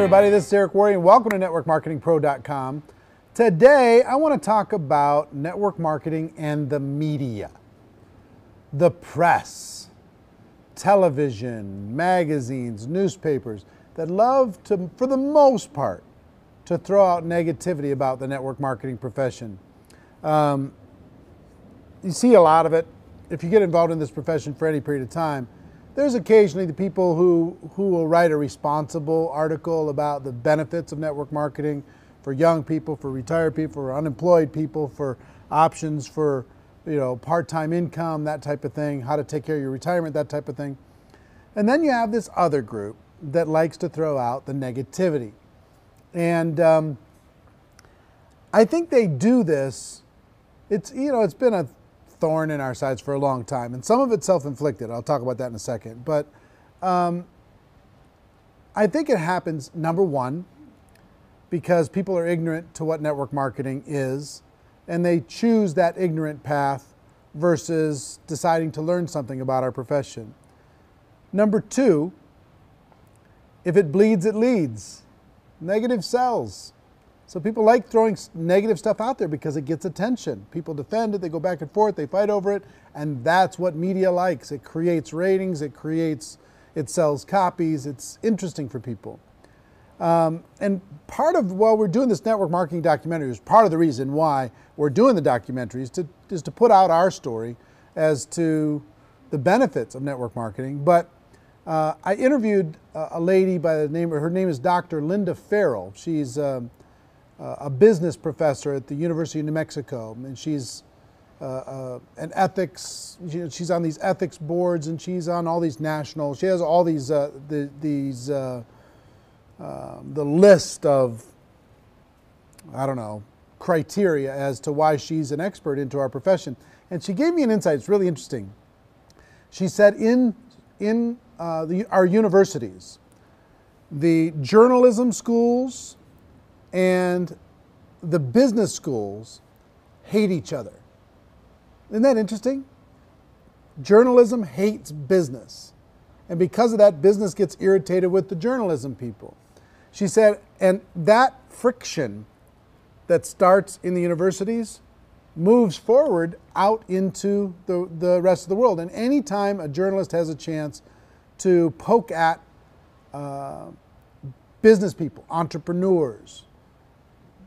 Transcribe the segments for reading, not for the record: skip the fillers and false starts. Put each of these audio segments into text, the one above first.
everybody, this is Eric Worre and welcome to networkmarketingpro.com. Today I want to talk about network marketing and the media. The press, television, magazines, newspapers that love to, for the most part, to throw out negativity about the network marketing profession. You see a lot of it. If you get involved in this profession for any period of time, there's occasionally the people who will write a responsible article about the benefits of network marketing for young people, for retired people, for unemployed people, for options for part-time income, that type of thing, how to take care of your retirement, that type of thing. And then you have this other group that likes to throw out the negativity. And I think they do this. It's been a thorn in our sides for a long time, and some of it's self-inflicted. I'll talk about that in a second. But I think it happens, number one, because people are ignorant to what network marketing is, and they choose that ignorant path versus deciding to learn something about our profession. Number two, if it bleeds, it leads. Negative sells. So people like throwing negative stuff out there because it gets attention. People defend it, they go back and forth, they fight over it, and that's what media likes. It creates ratings, it sells copies, it's interesting for people. And part of, while we're doing this network marketing documentary, is part of the reason why we're doing the documentary is to put out our story as to the benefits of network marketing. But I interviewed a lady by the name, her name is Dr. Linda Farrell. She's a business professor at the University of New Mexico, and she's an ethics. She's on these ethics boards, and she's on all these national. She has all these the list of criteria as to why she's an expert into our profession. And she gave me an insight. It's really interesting. She said in our universities, the journalism schools and the business schools hate each other. Isn't that interesting? Journalism hates business. And because of that, business gets irritated with the journalism people. She said, and that friction that starts in the universities moves forward out into the rest of the world. And anytime a journalist has a chance to poke at business people, entrepreneurs,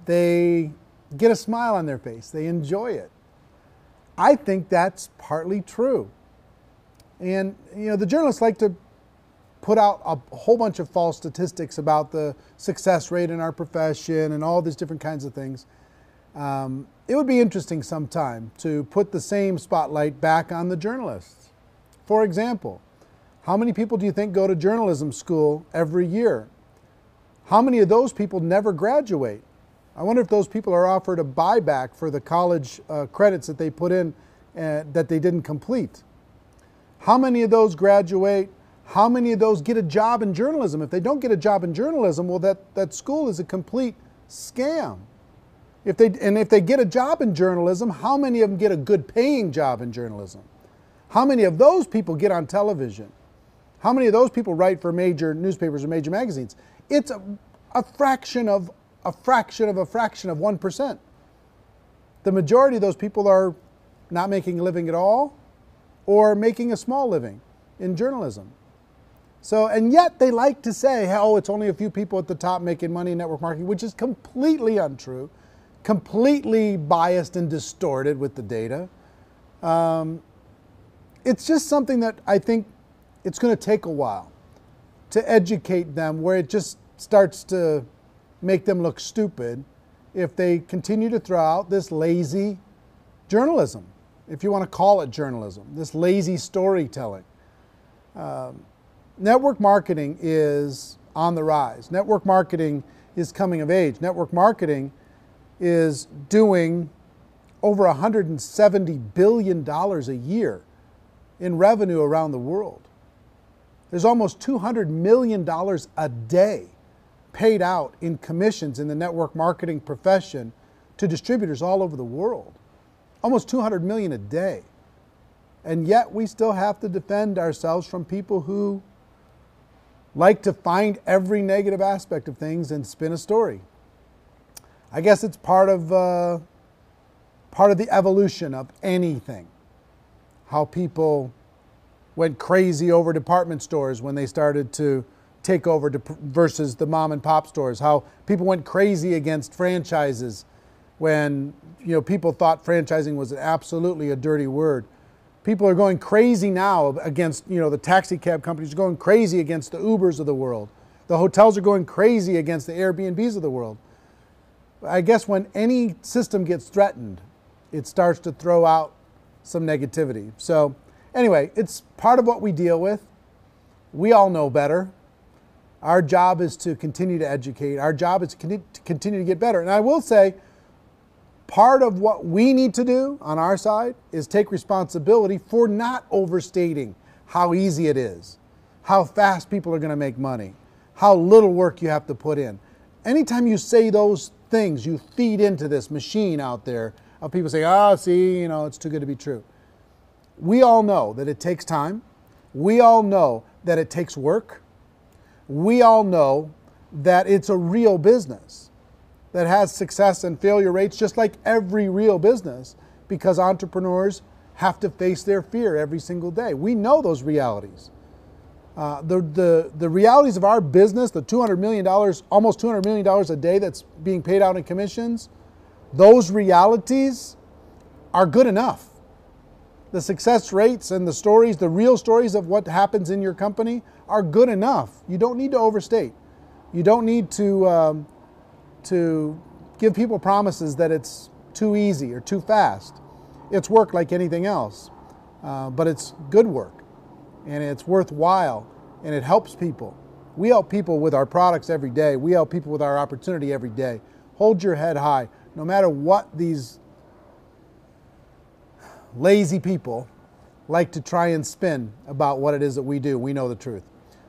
they get a smile on their face. They enjoy it. I think that's partly true. And the journalists like to put out a whole bunch of false statistics about the success rate in our profession and all these different kinds of things. It would be interesting sometime to put the same spotlight back on the journalists. For example, how many people do you think go to journalism school every year? How many of those people never graduate? I wonder if those people are offered a buyback for the college credits that they put in that they didn't complete. How many of those graduate? How many of those get a job in journalism? If they don't get a job in journalism, well, that school is a complete scam. If they get a job in journalism, how many of them get a good paying job in journalism? How many of those people get on television? How many of those people write for major newspapers or major magazines? It's a fraction of 1%. The majority of those people are not making a living at all or making a small living in journalism. So, and yet they like to say, oh, it's only a few people at the top making money in network marketing, which is completely untrue, completely biased and distorted with the data. It's just something that I think it's going to take a while to educate them, where it just starts to make them look stupid if they continue to throw out this lazy journalism, if you want to call it journalism, this lazy storytelling. Network marketing is on the rise. Network marketing is coming of age. Network marketing is doing over $170 billion a year in revenue around the world. There's almost $200 million a day paid out in commissions in the network marketing profession to distributors all over the world. Almost $200 million a day. And yet we still have to defend ourselves from people who like to find every negative aspect of things and spin a story. I guess it's part of the evolution of anything. How people went crazy over department stores when they started to take over versus the mom and pop stores. How people went crazy against franchises when people thought franchising was absolutely a dirty word. People are going crazy now against the taxi cab companies are going crazy against the Ubers of the world. The hotels are going crazy against the Airbnbs of the world. I guess when any system gets threatened, it starts to throw out some negativity. So anyway, it's part of what we deal with. We all know better. Our job is to continue to educate. Our job is to continue to get better. And I will say, part of what we need to do on our side is take responsibility for not overstating how easy it is, how fast people are going to make money, how little work you have to put in. Anytime you say those things, you feed into this machine out there of people saying, see, it's too good to be true. We all know that it takes time. We all know that it takes work. We all know that it's a real business that has success and failure rates just like every real business, because entrepreneurs have to face their fear every single day. We know those realities. The realities of our business, the $200 million, almost $200 million a day that's being paid out in commissions, those realities are good enough. The success rates and the stories, the real stories of what happens in your company are good enough. You don't need to overstate. You don't need to give people promises that it's too easy or too fast. It's work like anything else, but it's good work, and it's worthwhile, and it helps people. We help people with our products every day. We help people with our opportunity every day. Hold your head high. No matter what these lazy people like to try and spin about what it is that we do, we know the truth.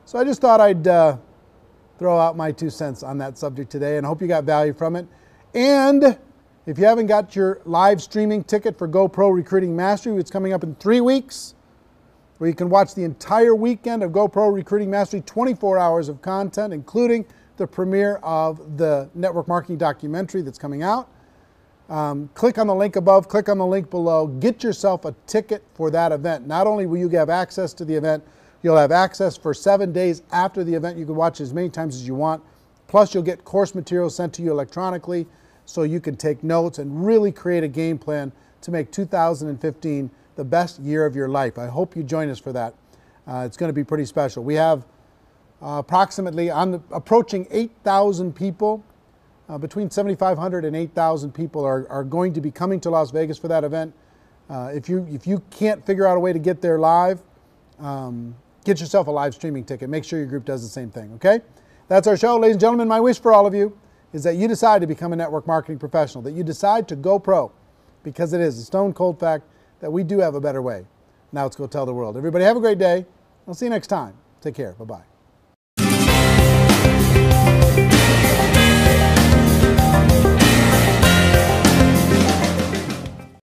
So I just thought I'd throw out my 2 cents on that subject today, and I hope you got value from it. And if you haven't got your live streaming ticket for GoPro Recruiting Mastery, it's coming up in 3 weeks, where you can watch the entire weekend of GoPro Recruiting Mastery, 24 hours of content, including the premiere of the network marketing documentary that's coming out. Click on the link above, click on the link below, get yourself a ticket for that event. Not only will you have access to the event, you'll have access for 7 days after the event. You can watch as many times as you want. Plus, you'll get course materials sent to you electronically so you can take notes and really create a game plan to make 2015 the best year of your life. I hope you join us for that. It's going to be pretty special. We have approximately approaching 8,000 people. Between 7,500 and 8,000 people are going to be coming to Las Vegas for that event. If you can't figure out a way to get there live, get yourself a live streaming ticket. Make sure your group does the same thing, okay? That's our show. Ladies and gentlemen, my wish for all of you is that you decide to become a network marketing professional, that you decide to go pro, because it is a stone cold fact that we do have a better way. Now let's go tell the world. Everybody have a great day. I'll see you next time. Take care. Bye-bye.